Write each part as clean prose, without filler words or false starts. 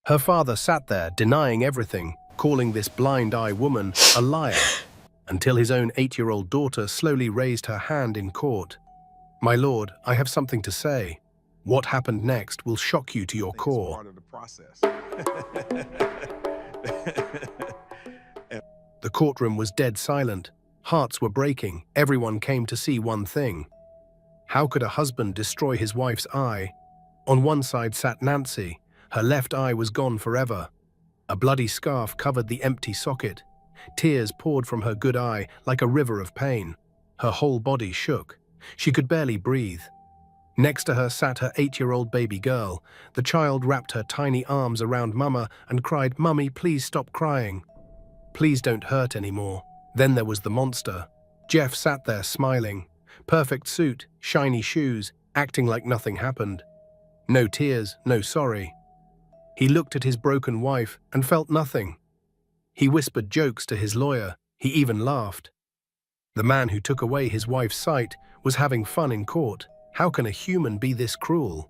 Her father sat there denying everything, calling this blind-eye woman a liar, until his own 8-year-old daughter slowly raised her hand in court. "My lord, I have something to say. What happened next will shock you to your core." Part of the process. The courtroom was dead silent. Hearts were breaking. Everyone came to see one thing. How could a husband destroy his wife's eye? On one side sat Nancy. Her left eye was gone forever. A bloody scarf covered the empty socket. Tears poured from her good eye like a river of pain. Her whole body shook. She could barely breathe. Next to her sat her 8-year-old baby girl. The child wrapped her tiny arms around Mama and cried, "Mummy, please stop crying. Please don't hurt anymore." Then there was the monster. Jeff sat there smiling. Perfect suit, shiny shoes, acting like nothing happened. No tears, no sorry. He looked at his broken wife and felt nothing. He whispered jokes to his lawyer. He even laughed. The man who took away his wife's sight was having fun in court. How can a human be this cruel?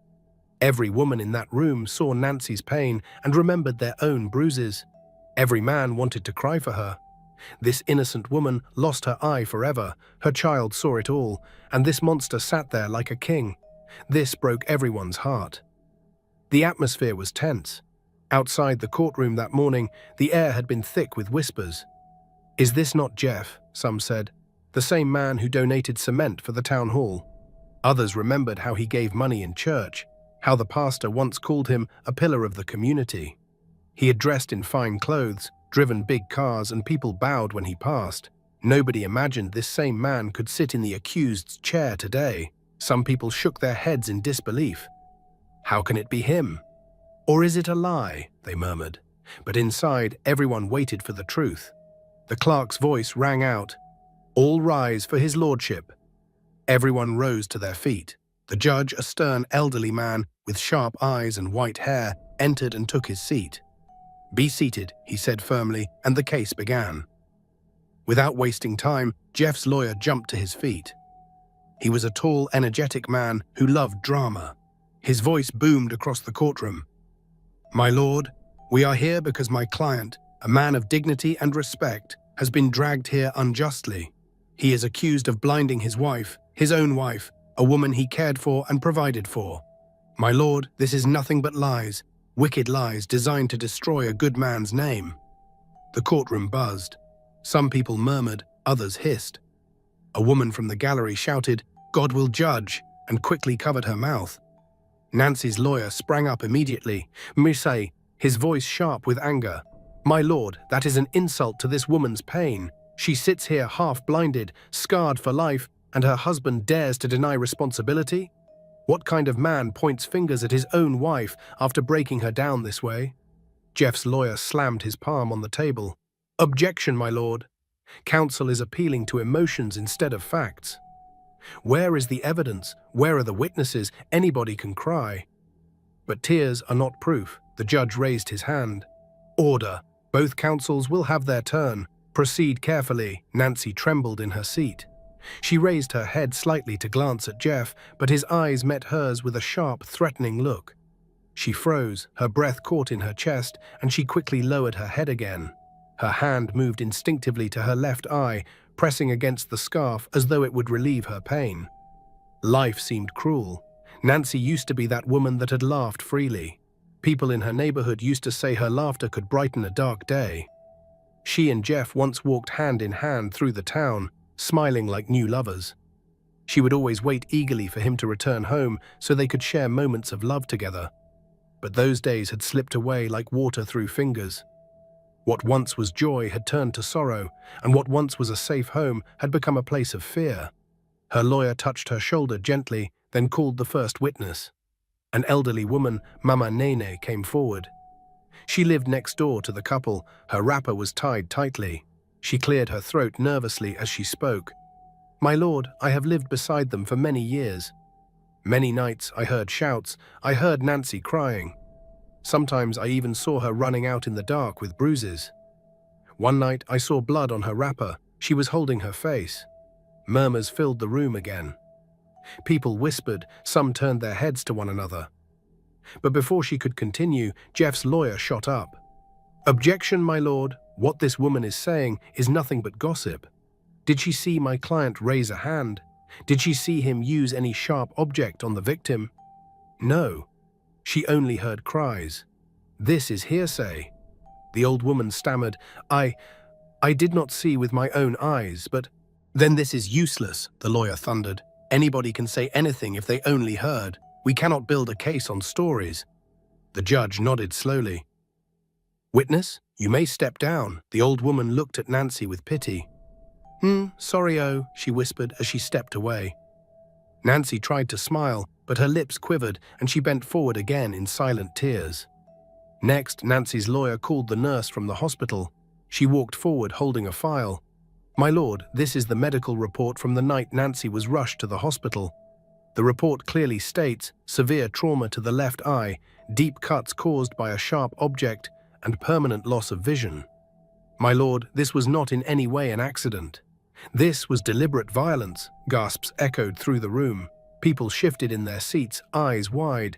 Every woman in that room saw Nancy's pain and remembered their own bruises. Every man wanted to cry for her. This innocent woman lost her eye forever. Her child saw it all, and this monster sat there like a king. This broke everyone's heart. The atmosphere was tense. Outside the courtroom that morning, the air had been thick with whispers. "Is this not Jeff?" some said. "The same man who donated cement for the town hall." Others remembered how he gave money in church, how the pastor once called him a pillar of the community. He had dressed in fine clothes, driven big cars, and people bowed when he passed. Nobody imagined this same man could sit in the accused's chair today. Some people shook their heads in disbelief. "How can it be him? Or is it a lie?" they murmured. But inside, everyone waited for the truth. The clerk's voice rang out, "All rise for his lordship." Everyone rose to their feet. The judge, a stern elderly man with sharp eyes and white hair, entered and took his seat. "Be seated," he said firmly, and the case began. Without wasting time, Jeff's lawyer jumped to his feet. He was a tall, energetic man who loved drama. His voice boomed across the courtroom. "My lord, we are here because my client, a man of dignity and respect, has been dragged here unjustly. He is accused of blinding his wife, his own wife, a woman he cared for and provided for. My lord, this is nothing but lies, wicked lies designed to destroy a good man's name." The courtroom buzzed. Some people murmured, others hissed. A woman from the gallery shouted, "God will judge," and quickly covered her mouth. Nancy's lawyer sprang up immediately. "Monsieur," his voice sharp with anger. "My lord, that is an insult to this woman's pain. She sits here half-blinded, scarred for life, and her husband dares to deny responsibility? What kind of man points fingers at his own wife after breaking her down this way?" Jeff's lawyer slammed his palm on the table. "Objection, my lord. Counsel is appealing to emotions instead of facts. Where is the evidence? Where are the witnesses? Anybody can cry." But tears are not proof. The judge raised his hand. "Order. Both counsels will have their turn. Proceed carefully." Nancy trembled in her seat. She raised her head slightly to glance at Jeff, but his eyes met hers with a sharp, threatening look. She froze, her breath caught in her chest, and she quickly lowered her head again. Her hand moved instinctively to her left eye, pressing against the scarf as though it would relieve her pain. Life seemed cruel. Nancy used to be that woman that had laughed freely. People in her neighborhood used to say her laughter could brighten a dark day. She and Jeff once walked hand in hand through the town, smiling like new lovers. She would always wait eagerly for him to return home so they could share moments of love together. But those days had slipped away like water through fingers. What once was joy had turned to sorrow, and what once was a safe home had become a place of fear. Her lawyer touched her shoulder gently, then called the first witness. An elderly woman, Mama Nene, came forward. She lived next door to the couple. Her wrapper was tied tightly. She cleared her throat nervously as she spoke. "My lord, I have lived beside them for many years. Many nights I heard shouts. I heard Nancy crying. Sometimes I even saw her running out in the dark with bruises. One night I saw blood on her wrapper. She was holding her face." Murmurs filled the room again. People whispered, some turned their heads to one another. But before she could continue, Jeff's lawyer shot up. "Objection, my lord. What this woman is saying is nothing but gossip. Did she see my client raise a hand? Did she see him use any sharp object on the victim? No. She only heard cries. This is hearsay." The old woman stammered, I did not see with my own eyes, but—" "Then this is useless," the lawyer thundered. "Anybody can say anything if they only heard. We cannot build a case on stories." The judge nodded slowly. "Witness, you may step down." The old woman looked at Nancy with pity. Sorry, she whispered as she stepped away. Nancy tried to smile, but her lips quivered and she bent forward again in silent tears. Next, Nancy's lawyer called the nurse from the hospital. She walked forward holding a file. "My lord, this is the medical report from the night Nancy was rushed to the hospital. The report clearly states severe trauma to the left eye, deep cuts caused by a sharp object, and permanent loss of vision. My lord, this was not in any way an accident. This was deliberate violence." Gasps echoed through the room. People shifted in their seats, eyes wide.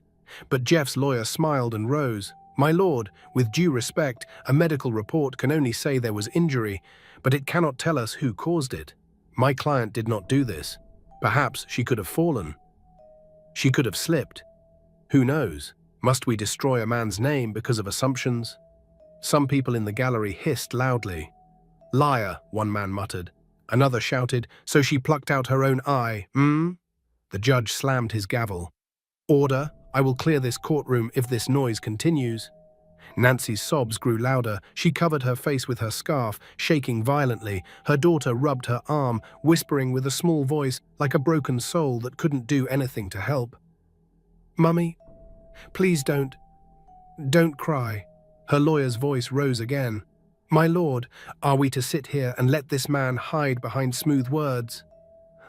But Jeff's lawyer smiled and rose. "My lord, with due respect, a medical report can only say there was injury, but it cannot tell us who caused it. My client did not do this. Perhaps she could have fallen. She could have slipped. Who knows? Must we destroy a man's name because of assumptions?" Some people in the gallery hissed loudly. "Liar," one man muttered. Another shouted, "So she plucked out her own eye, The judge slammed his gavel. "Order! I will clear this courtroom if this noise continues." Nancy's sobs grew louder. She covered her face with her scarf, shaking violently. Her daughter rubbed her arm, whispering with a small voice like a broken soul that couldn't do anything to help. "Mummy, please don't cry." Her lawyer's voice rose again. "My lord, are we to sit here and let this man hide behind smooth words?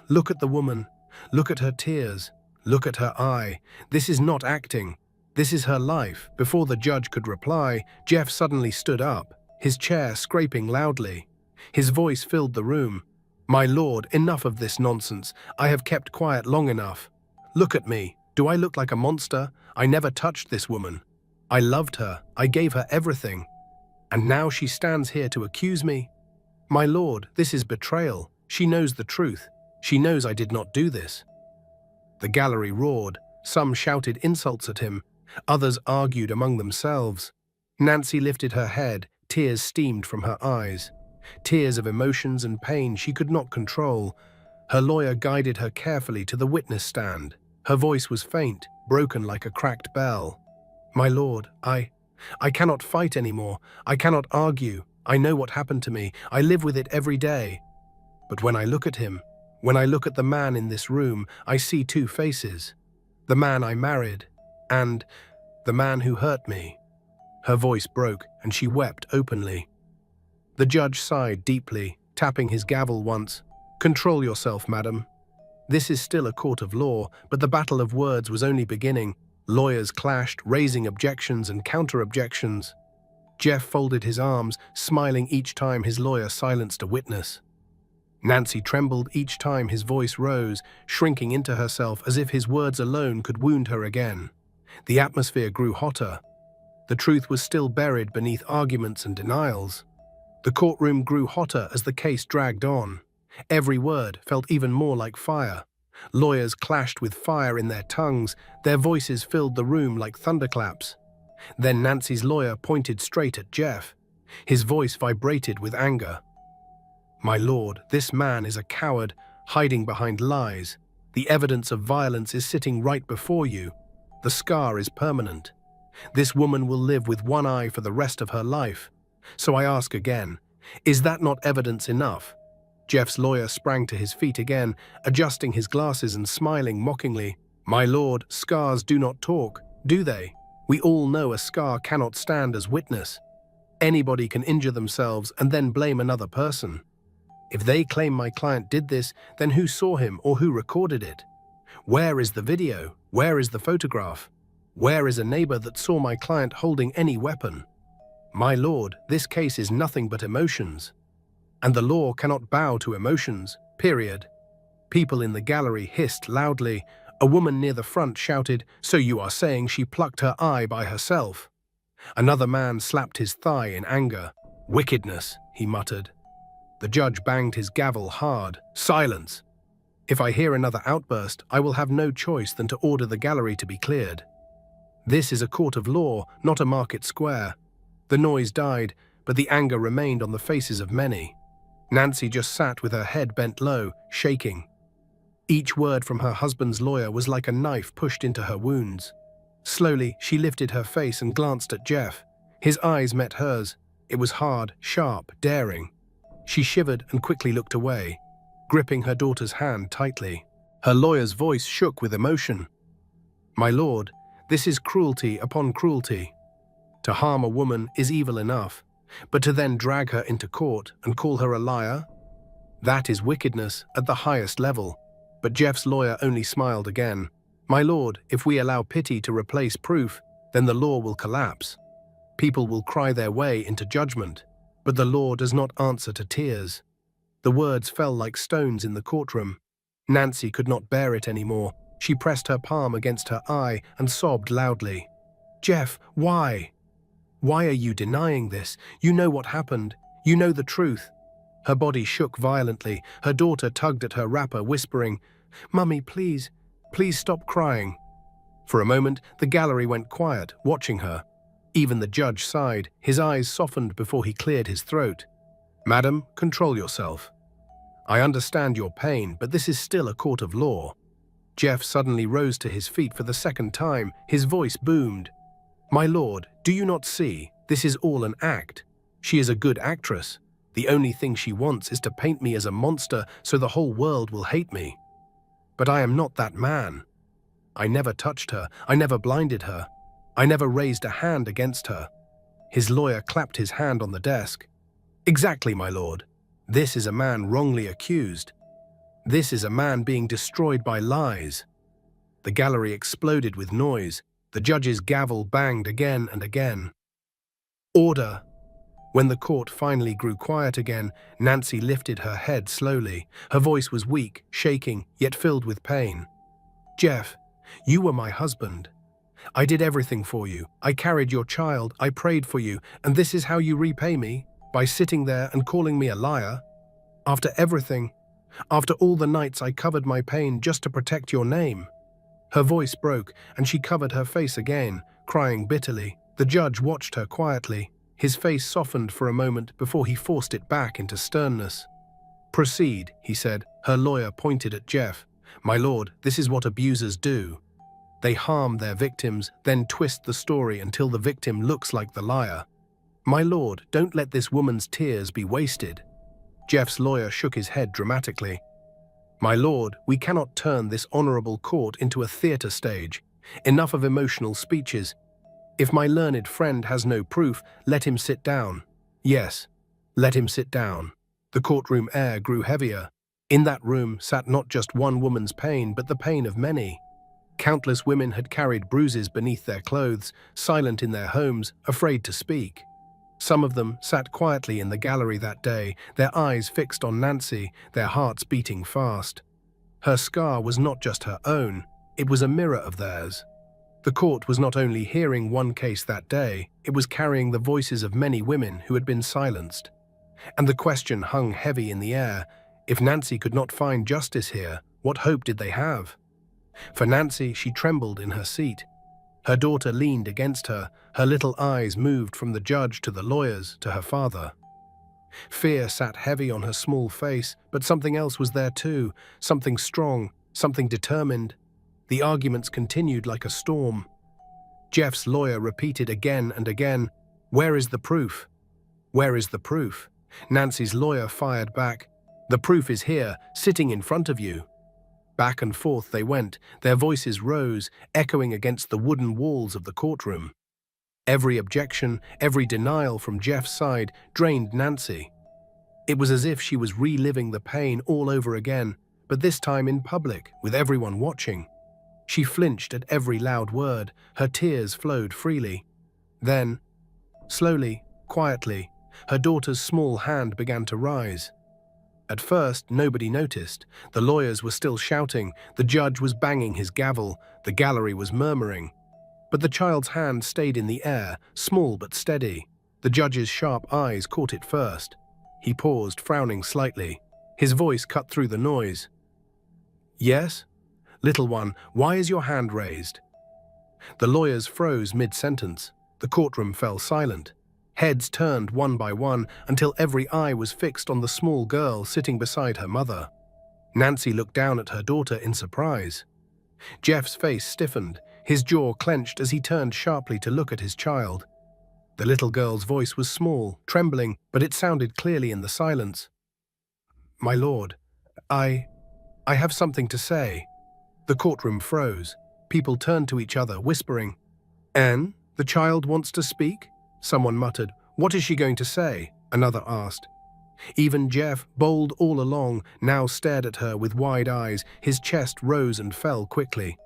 Look at the woman. Look at her tears. Look at her eye. This is not acting. This is her life." Before the judge could reply, Jeff suddenly stood up, his chair scraping loudly. His voice filled the room. "My lord, enough of this nonsense. I have kept quiet long enough. Look at me. Do I look like a monster? I never touched this woman. I loved her. I gave her everything. And now she stands here to accuse me? My lord, this is betrayal. She knows the truth. She knows I did not do this." The gallery roared. Some shouted insults at him. Others argued among themselves. Nancy lifted her head. Tears steamed from her eyes. Tears of emotions and pain she could not control. Her lawyer guided her carefully to the witness stand. Her voice was faint, broken like a cracked bell. "My lord, I cannot fight anymore. I cannot argue. I know what happened to me. I live with it every day. But when I look at him, when I look at the man in this room, I see two faces. The man I married, and the man who hurt me." Her voice broke, and she wept openly. The judge sighed deeply, tapping his gavel once. "Control yourself, madam. This is still a court of law, but the battle of words was only beginning. Lawyers clashed, raising objections and counter-objections. Jeff folded his arms, smiling each time his lawyer silenced a witness. Nancy trembled each time his voice rose, shrinking into herself as if his words alone could wound her again. The atmosphere grew hotter. The truth was still buried beneath arguments and denials. The courtroom grew hotter as the case dragged on. Every word felt even more like fire. Lawyers clashed with fire in their tongues. Their voices filled the room like thunderclaps. Then Nancy's lawyer pointed straight at Jeff. His voice vibrated with anger. "My lord, this man is a coward, hiding behind lies. The evidence of violence is sitting right before you. The scar is permanent. This woman will live with one eye for the rest of her life. So I ask again, is that not evidence enough?" Jeff's lawyer sprang to his feet again, adjusting his glasses and smiling mockingly. "My lord, scars do not talk, do they? We all know a scar cannot stand as witness. Anybody can injure themselves and then blame another person. If they claim my client did this, then who saw him or who recorded it? Where is the video? Where is the photograph? Where is a neighbor that saw my client holding any weapon? My lord, this case is nothing but emotions. And the law cannot bow to emotions, period." People in the gallery hissed loudly. A woman near the front shouted, "So you are saying she plucked her eye by herself?" Another man slapped his thigh in anger. "Wickedness," he muttered. The judge banged his gavel hard. "Silence! If I hear another outburst, I will have no choice than to order the gallery to be cleared. This is a court of law, not a market square." The noise died, but the anger remained on the faces of many. Nancy just sat with her head bent low, shaking. Each word from her husband's lawyer was like a knife pushed into her wounds. Slowly, she lifted her face and glanced at Jeff. His eyes met hers. It was hard, sharp, daring. She shivered and quickly looked away, gripping her daughter's hand tightly. Her lawyer's voice shook with emotion. "My lord, this is cruelty upon cruelty. To harm a woman is evil enough, but to then drag her into court and call her a liar? That is wickedness at the highest level." But Jeff's lawyer only smiled again. "My lord, if we allow pity to replace proof, then the law will collapse. People will cry their way into judgment, but the law does not answer to tears." The words fell like stones in the courtroom. Nancy could not bear it anymore. She pressed her palm against her eye and sobbed loudly. "Jeff, why? Why are you denying this? You know what happened. You know the truth." Her body shook violently. Her daughter tugged at her wrapper, whispering, "Mummy, please, please stop crying." For a moment, the gallery went quiet, watching her. Even the judge sighed. His eyes softened before he cleared his throat. "Madam, control yourself. I understand your pain, but this is still a court of law." Jeff suddenly rose to his feet for the second time. His voice boomed. "My lord, do you not see? This is all an act. She is a good actress. The only thing she wants is to paint me as a monster so the whole world will hate me. But I am not that man. I never touched her. I never blinded her. I never raised a hand against her." His lawyer clapped his hand on the desk. "Exactly, my lord. This is a man wrongly accused. This is a man being destroyed by lies." The gallery exploded with noise. The judge's gavel banged again and again. "Order!" When the court finally grew quiet again, Nancy lifted her head slowly. Her voice was weak, shaking, yet filled with pain. "Jeff, you were my husband. I did everything for you. I carried your child. I prayed for you. And this is how you repay me? By sitting there and calling me a liar? After everything, after all the nights I covered my pain just to protect your name." Her voice broke, and she covered her face again, crying bitterly. The judge watched her quietly. His face softened for a moment before he forced it back into sternness. "Proceed," he said. Her lawyer pointed at Jeff. "My lord, this is what abusers do. They harm their victims, then twist the story until the victim looks like the liar. My lord, don't let this woman's tears be wasted." Jeff's lawyer shook his head dramatically. "My lord, we cannot turn this honorable court into a theater stage. Enough of emotional speeches. If my learned friend has no proof, let him sit down. Yes, let him sit down." The courtroom air grew heavier. In that room sat not just one woman's pain, but the pain of many. Countless women had carried bruises beneath their clothes, silent in their homes, afraid to speak. Some of them sat quietly in the gallery that day, their eyes fixed on Nancy, their hearts beating fast. Her scar was not just her own, it was a mirror of theirs. The court was not only hearing one case that day, it was carrying the voices of many women who had been silenced. And the question hung heavy in the air. If Nancy could not find justice here, what hope did they have? For Nancy, she trembled in her seat. Her daughter leaned against her. Her little eyes moved from the judge to the lawyers to her father. Fear sat heavy on her small face, but something else was there too, something strong, something determined. The arguments continued like a storm. Jeff's lawyer repeated again and again, "Where is the proof? Where is the proof?" Nancy's lawyer fired back, "The proof is here, sitting in front of you." Back and forth they went, their voices rose, echoing against the wooden walls of the courtroom. Every objection, every denial from Jeff's side drained Nancy. It was as if she was reliving the pain all over again, but this time in public, with everyone watching. She flinched at every loud word, her tears flowed freely. Then, slowly, quietly, her daughter's small hand began to rise. At first, nobody noticed. The lawyers were still shouting, the judge was banging his gavel, the gallery was murmuring. But the child's hand stayed in the air, small but steady. The judge's sharp eyes caught it first. He paused, frowning slightly. His voice cut through the noise. "Yes? Little one, why is your hand raised?" The lawyers froze mid-sentence. The courtroom fell silent. Heads turned one by one until every eye was fixed on the small girl sitting beside her mother. Nancy looked down at her daughter in surprise. Jeff's face stiffened, his jaw clenched as he turned sharply to look at his child. The little girl's voice was small, trembling, but it sounded clearly in the silence. "My lord, I have something to say." The courtroom froze. People turned to each other, whispering. "Anne, the child wants to speak?" Someone muttered. "What is she going to say?" Another asked. Even Jeff, bold all along, now stared at her with wide eyes. His chest rose and fell quickly.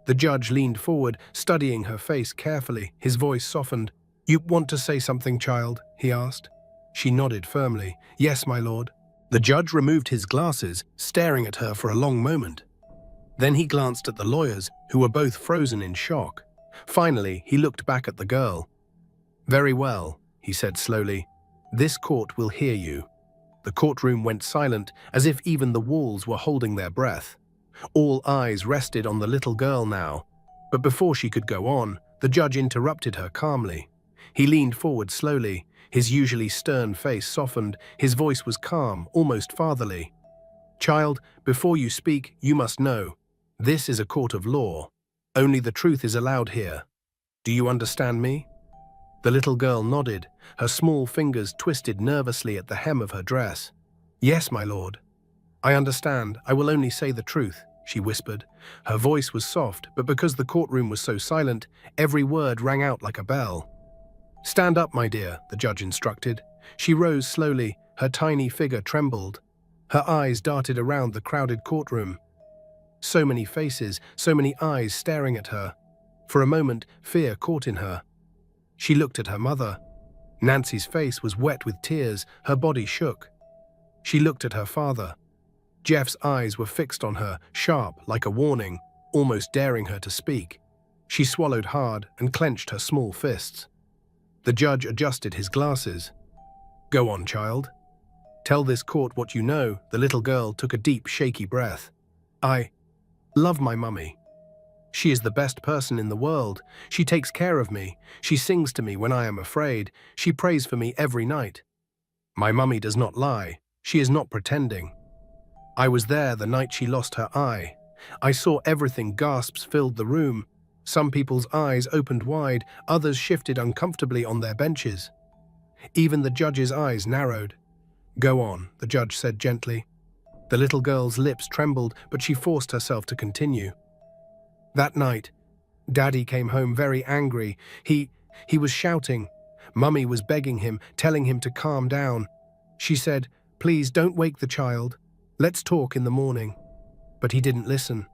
The judge leaned forward, studying her face carefully. His voice softened. "You want to say something, child?" he asked. She nodded firmly. "Yes, my lord." The judge removed his glasses, staring at her for a long moment. Then he glanced at the lawyers, who were both frozen in shock. Finally, he looked back at the girl. "Very well," he said slowly. "This court will hear you." The courtroom went silent, as if even the walls were holding their breath. All eyes rested on the little girl now. But before she could go on, the judge interrupted her calmly. He leaned forward slowly. His usually stern face softened. His voice was calm, almost fatherly. "Child, before you speak, you must know. This is a court of law. Only the truth is allowed here. Do you understand me?" The little girl nodded, her small fingers twisted nervously at the hem of her dress. "Yes, my lord. I understand. I will only say the truth," she whispered. Her voice was soft, but because the courtroom was so silent, every word rang out like a bell. "Stand up, my dear," the judge instructed. She rose slowly, her tiny figure trembled. Her eyes darted around the crowded courtroom. So many faces, so many eyes staring at her. For a moment, fear caught in her. She looked at her mother. Nancy's face was wet with tears, her body shook. She looked at her father. Jeff's eyes were fixed on her, sharp like a warning, almost daring her to speak. She swallowed hard and clenched her small fists. The judge adjusted his glasses. "Go on, child. Tell this court what you know." The little girl took a deep, shaky breath. "I love my mummy. She is the best person in the world. She takes care of me. She sings to me when I am afraid. She prays for me every night. My mummy does not lie. She is not pretending. I was there the night she lost her eye. I saw everything. Gasps filled the room. Some people's eyes opened wide, others shifted uncomfortably on their benches. Even the judge's eyes narrowed. "Go on," the judge said gently. The little girl's lips trembled, but she forced herself to continue. "That night, Daddy came home very angry. He was shouting. Mummy was begging him, telling him to calm down. She said, 'Please don't wake the child. Let's talk in the morning.' But he didn't listen.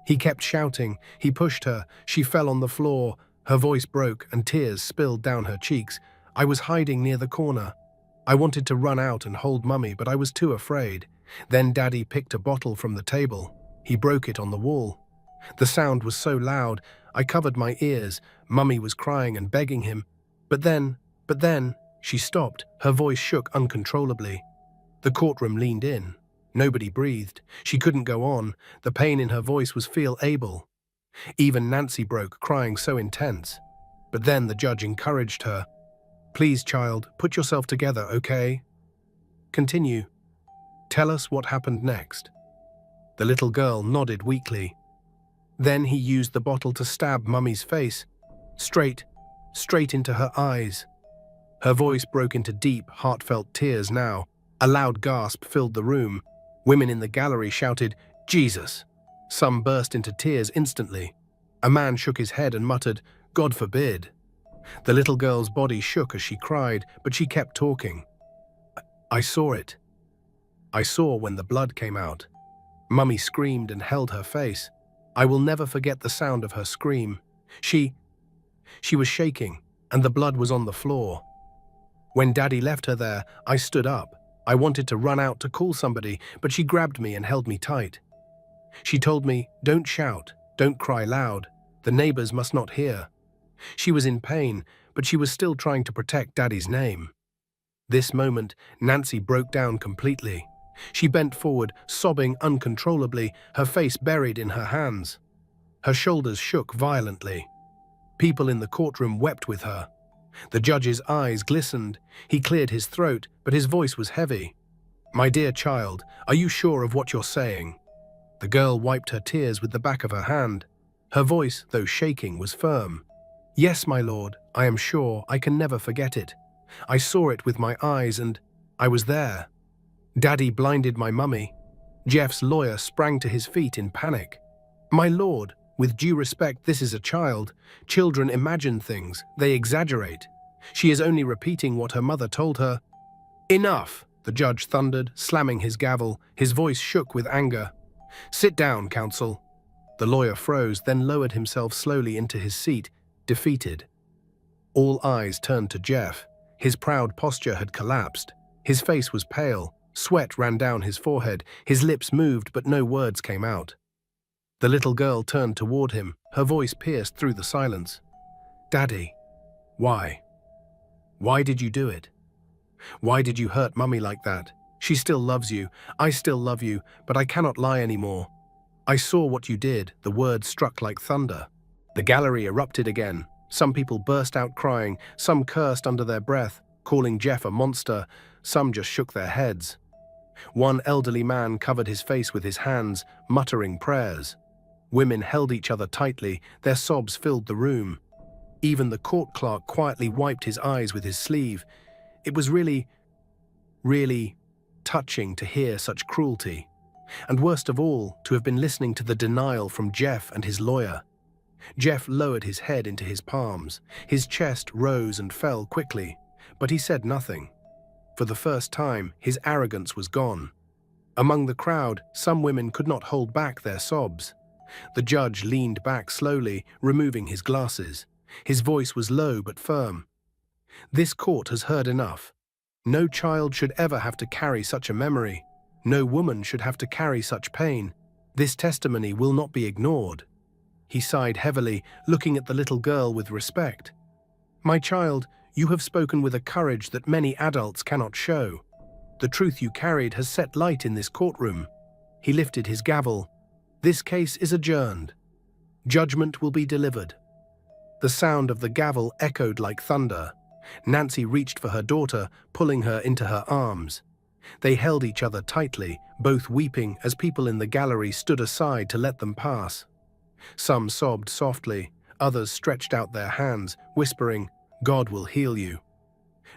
He kept shouting. He pushed her. She fell on the floor. Her voice broke and tears spilled down her cheeks. I was hiding near the corner. I wanted to run out and hold Mummy, but I was too afraid. Then Daddy picked a bottle from the table. He broke it on the wall. The sound was so loud, I covered my ears. Mummy was crying and begging him. But then, she stopped. Her voice shook uncontrollably. The courtroom leaned in. Nobody breathed. She couldn't go on. The pain in her voice was feel-able. Even Nancy broke, crying so intense. But then the judge encouraged her. "Please, child, put yourself together, okay? Continue. Tell us what happened next." The little girl nodded weakly. Then he used the bottle to stab Mummy's face, straight into her eyes. Her voice broke into deep, heartfelt tears now. A loud gasp filled the room. Women in the gallery shouted, "Jesus!" Some burst into tears instantly. A man shook his head and muttered, "God forbid." The little girl's body shook as she cried, but she kept talking. I saw it. I saw when the blood came out. Mummy screamed and held her face. I will never forget the sound of her scream. She was shaking, and the blood was on the floor. When Daddy left her there, I stood up. I wanted to run out to call somebody, but she grabbed me and held me tight. She told me, "Don't shout, don't cry loud. The neighbors must not hear." She was in pain, but she was still trying to protect Daddy's name. This moment, Nancy broke down completely. She bent forward, sobbing uncontrollably, her face buried in her hands. Her shoulders shook violently. People in the courtroom wept with her. The judge's eyes glistened. He cleared his throat, but his voice was heavy. "My dear child, are you sure of what you're saying?" The girl wiped her tears with the back of her hand. Her voice, though shaking, was firm. "Yes, my lord, I am sure. I can never forget it. I saw it with my eyes and I was there. Daddy blinded my mummy." Jeff's lawyer sprang to his feet in panic. "My lord, with due respect, this is a child. Children imagine things. They exaggerate. She is only repeating what her mother told her." "Enough!" the judge thundered, slamming his gavel. His voice shook with anger. "Sit down, counsel." The lawyer froze, then lowered himself slowly into his seat, defeated. All eyes turned to Jeff. His proud posture had collapsed. His face was pale. Sweat ran down his forehead. His lips moved, but no words came out. The little girl turned toward him. Her voice pierced through the silence. "Daddy, why? Why did you do it? Why did you hurt Mummy like that? She still loves you. I still love you, but I cannot lie anymore. I saw what you did." The words struck like thunder. The gallery erupted again. Some people burst out crying. Some cursed under their breath, calling Jeff a monster. Some just shook their heads. One elderly man covered his face with his hands, muttering prayers. Women held each other tightly. Their sobs filled the room. Even the court clerk quietly wiped his eyes with his sleeve. It was really touching to hear such cruelty. And worst of all, to have been listening to the denial from Jeff and his lawyer. Jeff lowered his head into his palms. His chest rose and fell quickly, but he said nothing. For the first time, his arrogance was gone. Among the crowd, some women could not hold back their sobs. The judge leaned back slowly, removing his glasses. His voice was low but firm. "This court has heard enough. No child should ever have to carry such a memory. No woman should have to carry such pain. This testimony will not be ignored." He sighed heavily, looking at the little girl with respect. "My child, you have spoken with a courage that many adults cannot show. The truth you carried has set light in this courtroom." He lifted his gavel. "This case is adjourned. Judgment will be delivered." The sound of the gavel echoed like thunder. Nancy reached for her daughter, pulling her into her arms. They held each other tightly, both weeping as people in the gallery stood aside to let them pass. Some sobbed softly, others stretched out their hands, whispering, "God will heal you."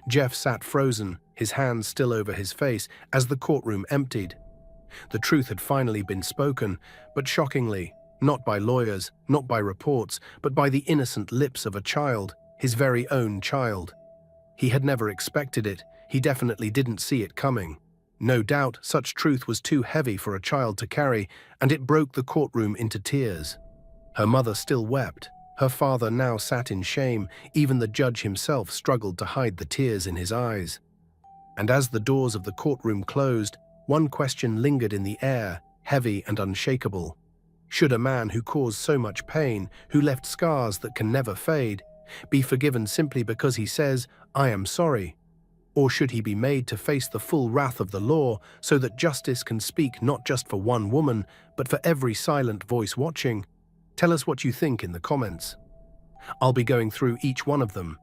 Jeff sat frozen, his hands still over his face, as the courtroom emptied. The truth had finally been spoken, but shockingly, not by lawyers, not by reports, but by the innocent lips of a child, his very own child. He had never expected it. He definitely didn't see it coming. No doubt, such truth was too heavy for a child to carry, and it broke the courtroom into tears. Her mother still wept. Her father now sat in shame. Even the judge himself struggled to hide the tears in his eyes. And as the doors of the courtroom closed, one question lingered in the air, heavy and unshakable. Should a man who caused so much pain, who left scars that can never fade, be forgiven simply because he says, "I am sorry"? Or should he be made to face the full wrath of the law so that justice can speak not just for one woman, but for every silent voice watching? Tell us what you think in the comments. I'll be going through each one of them,